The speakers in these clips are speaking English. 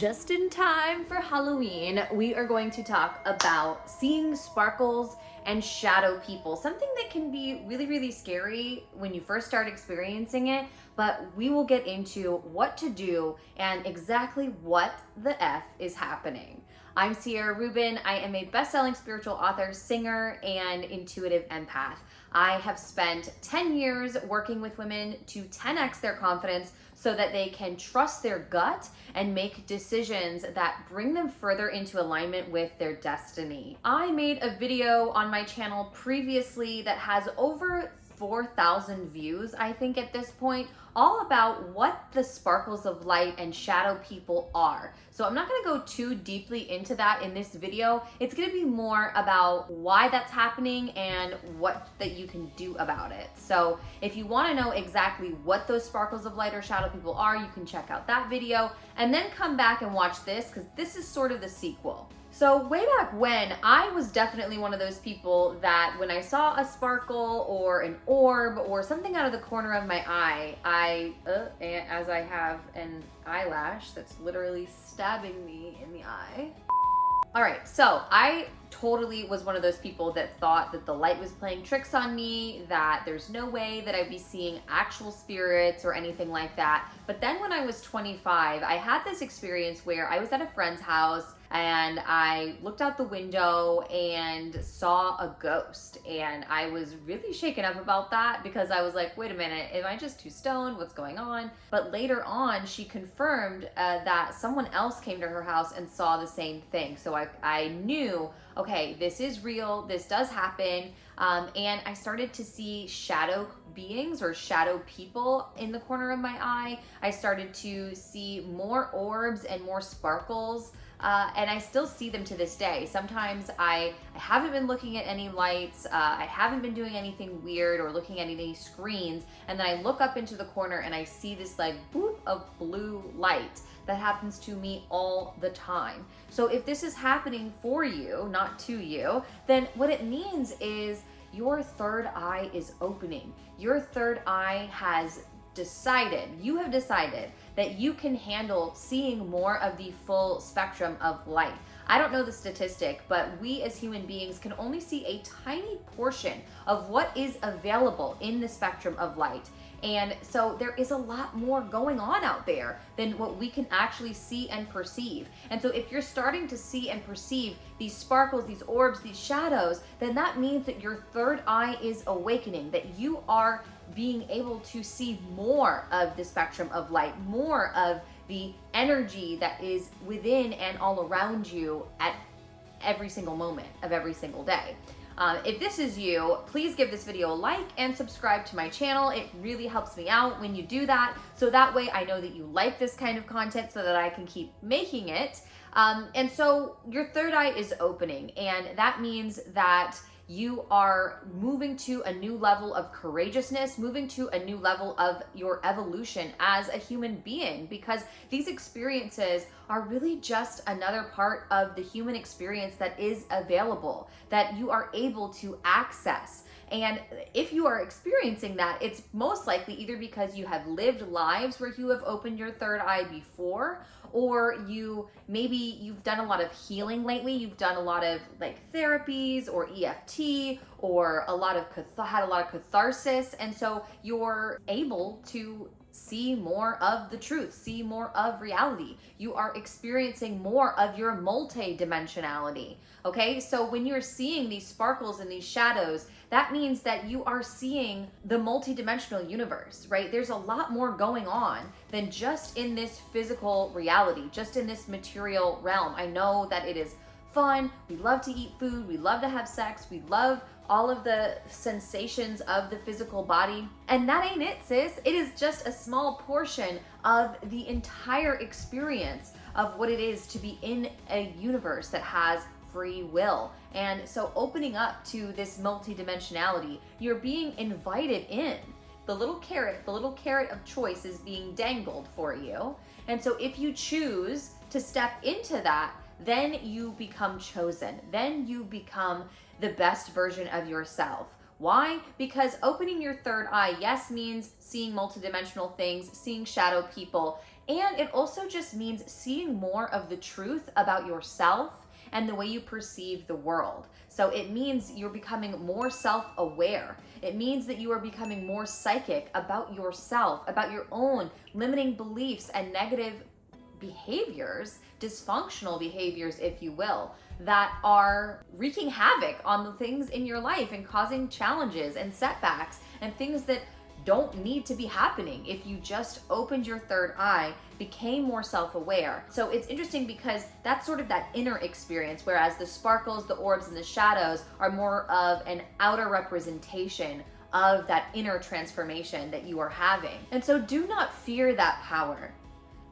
Just in time for Halloween, we are going to talk about seeing sparkles and shadow people, something that can be really, really scary when you first start experiencing it, but we will get into what to do and exactly what the F is happening. I'm Ciara Rubin. I am a best-selling spiritual author, singer, and intuitive empath. I have spent 10 years working with women to 10x their confidence so that they can trust their gut and make decisions that bring them further into alignment with their destiny. I made a video on my channel previously that has over 4,000 views, I think at this point, all about what the sparkles of light and shadow people are. So I'm not gonna go too deeply into that in this video. It's gonna be more about why that's happening and what that you can do about it. So if you wanna know exactly what those sparkles of light or shadow people are, you can check out that video and then come back and watch this, because this is sort of the sequel. So way back when, I was definitely one of those people that when I saw a sparkle or an orb or something out of the corner of my eye, as I have an eyelash that's literally stabbing me in the eye. All right, so I totally was one of those people that thought that the light was playing tricks on me, that there's no way that I'd be seeing actual spirits or anything like that. But then when I was 25, I had this experience where I was at a friend's house and I looked out the window and saw a ghost, and I was really shaken up about that because I was like, wait a minute, am I just too stoned? What's going on? But later on, she confirmed that someone else came to her house and saw the same thing. So I knew, okay, this is real, this does happen. And I started to see shadow beings or shadow people in the corner of my eye. I started to see more orbs and more sparkles. And I still see them to this day. Sometimes I haven't been looking at any lights, I haven't been doing anything weird or looking at any screens, and then I look up into the corner and I see this like boop of blue light. That happens to me all the time. So if this is happening for you, not to you, then what it means is your third eye is opening. Your third eye has decided, you have decided that you can handle seeing more of the full spectrum of light. I don't know the statistic, but we as human beings can only see a tiny portion of what is available in the spectrum of light. And so there is a lot more going on out there than what we can actually see and perceive. And so if you're starting to see and perceive these sparkles, these orbs, these shadows, then that means that your third eye is awakening, that you are being able to see more of the spectrum of light, more of the energy that is within and all around you at every single moment of every single day. If this is you, please give this video a like and subscribe to my channel. It really helps me out when you do that. So that way I know that you like this kind of content so that I can keep making it. And so your third eye is opening, and that means that you are moving to a new level of courageousness, moving to a new level of your evolution as a human being, because these experiences are really just another part of the human experience that is available, that you are able to access. And if you are experiencing that, it's most likely either because you have lived lives where you have opened your third eye before, or you've done a lot of healing lately. You've done a lot of like therapies or EFT, or had a lot of catharsis, and so you're able to see more of the truth, see more of reality. You are experiencing more of your multi-dimensionality. Okay, so when you're seeing these sparkles and these shadows, that means that you are seeing the multi-dimensional universe, right? There's a lot more going on than just in this physical reality, just in this material realm. I know that it is fun, we love to eat food, we love to have sex, we love all of the sensations of the physical body. And that ain't it, sis. It is just a small portion of the entire experience of what it is to be in a universe that has free will. And so opening up to this multidimensionality, you're being invited in. The little carrot of choice is being dangled for you. And so if you choose to step into that, then you become chosen. Then you become the best version of yourself. Why? Because opening your third eye, yes, means seeing multidimensional things, seeing shadow people, and it also just means seeing more of the truth about yourself and the way you perceive the world. So it means you're becoming more self-aware. It means that you are becoming more psychic about yourself, about your own limiting beliefs and negative behaviors, dysfunctional behaviors, if you will, that are wreaking havoc on the things in your life and causing challenges and setbacks and things that don't need to be happening if you just opened your third eye, became more self-aware. So it's interesting because that's sort of that inner experience, whereas the sparkles, the orbs, and the shadows are more of an outer representation of that inner transformation that you are having. And so do not fear that power.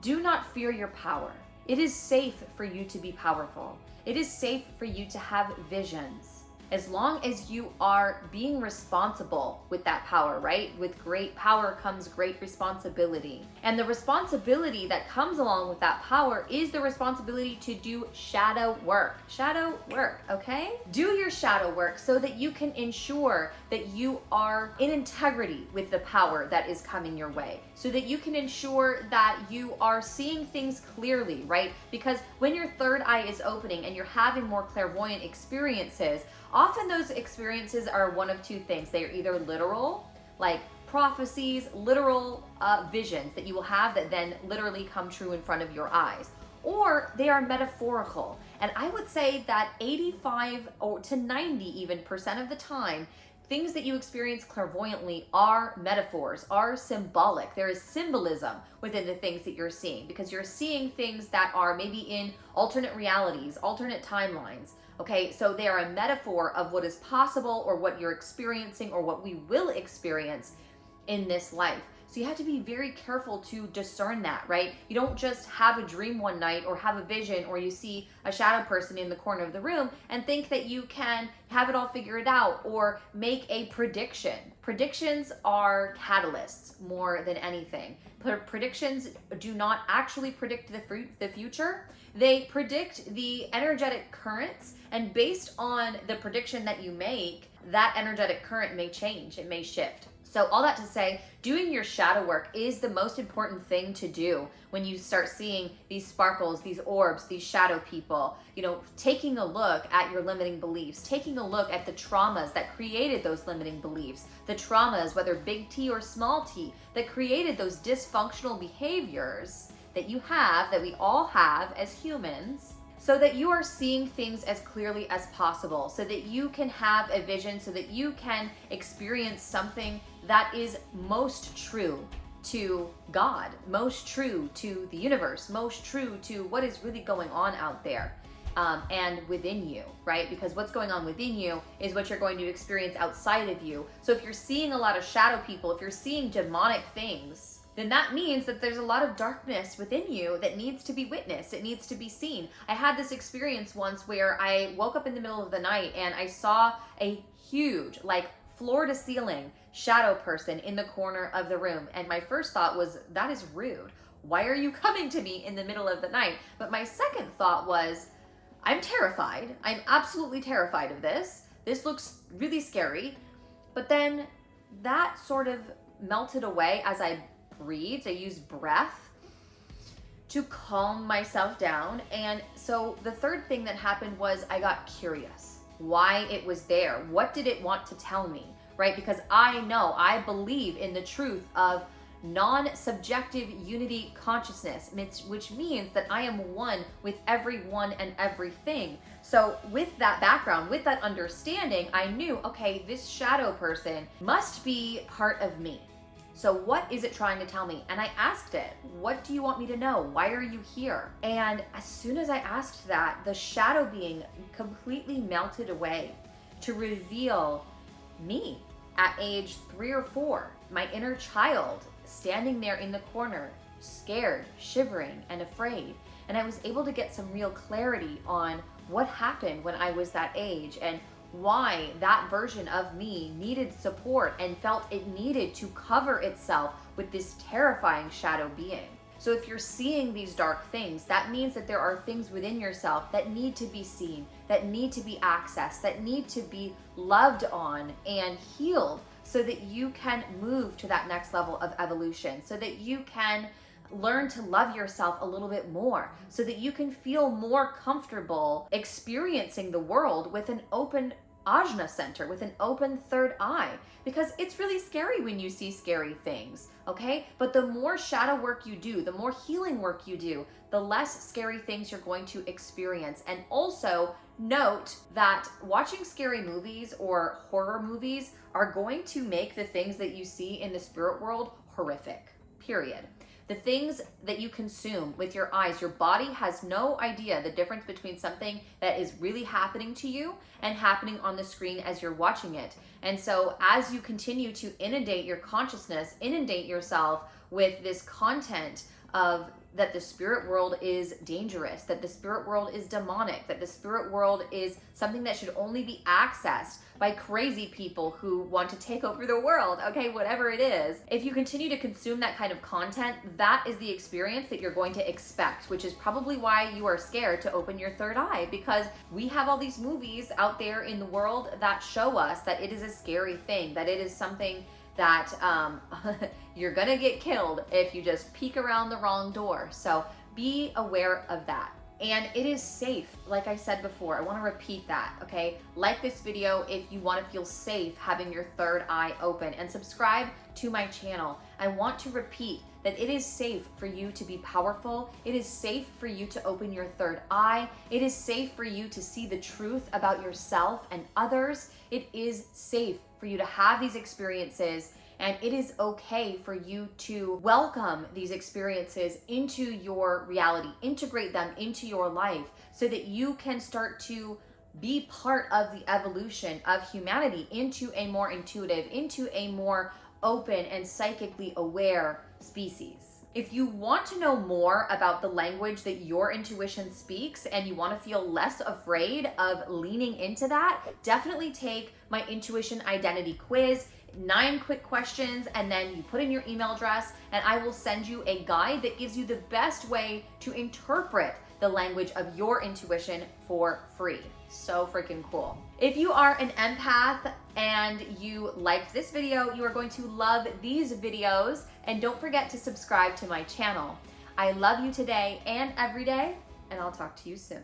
Do not fear your power. It is safe for you to be powerful. It is safe for you to have visions. As long as you are being responsible with that power, right? With great power comes great responsibility. And the responsibility that comes along with that power is the responsibility to do shadow work. Shadow work, okay? Do your shadow work so that you can ensure that you are in integrity with the power that is coming your way. So that you can ensure that you are seeing things clearly, right? Because when your third eye is opening and you're having more clairvoyant experiences, often those experiences are one of two things. They are either literal, like prophecies, literal visions that you will have that then literally come true in front of your eyes, or they are metaphorical. And I would say that 85 or to 90 even % of the time, things that you experience clairvoyantly are metaphors, are symbolic. There is symbolism within the things that you're seeing because you're seeing things that are maybe in alternate realities, alternate timelines. Okay, so they are a metaphor of what is possible or what you're experiencing or what we will experience in this life. So you have to be very careful to discern that, right? You don't just have a dream one night or have a vision or you see a shadow person in the corner of the room and think that you can have it all figured out or make a prediction. Predictions are catalysts more than anything. Predictions do not actually predict the future. They predict the energetic currents, and based on the prediction that you make, that energetic current may change, it may shift. So all that to say, doing your shadow work is the most important thing to do when you start seeing these sparkles, these orbs, these shadow people, you know, taking a look at your limiting beliefs, taking a look at the traumas that created those limiting beliefs, the traumas, whether big T or small t, that created those dysfunctional behaviors that you have, that we all have as humans, so that you are seeing things as clearly as possible, so that you can have a vision, so that you can experience something that is most true to God, most true to the universe, most true to what is really going on out there and within you, right? Because what's going on within you is what you're going to experience outside of you. So if you're seeing a lot of shadow people, if you're seeing demonic things, then that means that there's a lot of darkness within you that needs to be witnessed. It needs to be seen. I had this experience once where I woke up in the middle of the night and I saw a huge, like floor to ceiling shadow person in the corner of the room. And my first thought was, that is rude. Why are you coming to me in the middle of the night? But my second thought was, I'm terrified. I'm absolutely terrified of this. This looks really scary. But then that sort of melted away as I breathed. I used breath to calm myself down. And so the third thing that happened was I got curious why it was there. What did it want to tell me, right? Because I believe in the truth of non-subjective unity consciousness, which means that I am one with everyone and everything. So with that background, with that understanding, I knew, okay, this shadow person must be part of me. So what is it trying to tell me? And I asked it, what do you want me to know? Why are you here? And as soon as I asked that, the shadow being completely melted away to reveal me at age 3 or 4, my inner child standing there in the corner, scared, shivering, and afraid. And I was able to get some real clarity on what happened when I was that age and why that version of me needed support and felt it needed to cover itself with this terrifying shadow being. So if you're seeing these dark things, that means that there are things within yourself that need to be seen, that need to be accessed, that need to be loved on and healed so that you can move to that next level of evolution, so that you can learn to love yourself a little bit more, so that you can feel more comfortable experiencing the world with an open ajna center, with an open third eye, because it's really scary when you see scary things, okay? But the more shadow work you do, the more healing work you do, the less scary things you're going to experience. And also note that watching scary movies or horror movies are going to make the things that you see in the spirit world horrific, period. The things that you consume with your eyes, your body has no idea the difference between something that is really happening to you and happening on the screen as you're watching it. And so as you continue to inundate your consciousness, inundate yourself with this content of that the spirit world is dangerous, that the spirit world is demonic, that the spirit world is something that should only be accessed by crazy people who want to take over the world, okay, whatever it is. If you continue to consume that kind of content, that is the experience that you're going to expect, which is probably why you are scared to open your third eye, because we have all these movies out there in the world that show us that it is a scary thing, that it is something that you're gonna get killed if you just peek around the wrong door. So be aware of that. And it is safe, like I said before, I wanna repeat that, okay? Like this video if you wanna feel safe having your third eye open, and subscribe to my channel. I want to repeat that it is safe for you to be powerful. It is safe for you to open your third eye. It is safe for you to see the truth about yourself and others. It is safe for you to have these experiences, and it is okay for you to welcome these experiences into your reality, integrate them into your life so that you can start to be part of the evolution of humanity into a more intuitive, into a more open and psychically aware species. If you want to know more about the language that your intuition speaks and you want to feel less afraid of leaning into that, definitely take my intuition identity quiz. 9 quick questions, and then you put in your email address and I will send you a guide that gives you the best way to interpret the language of your intuition for free. So freaking cool. If you are an empath and you liked this video, you are going to love these videos, and don't forget to subscribe to my channel. I love you today and every day, and I'll talk to you soon.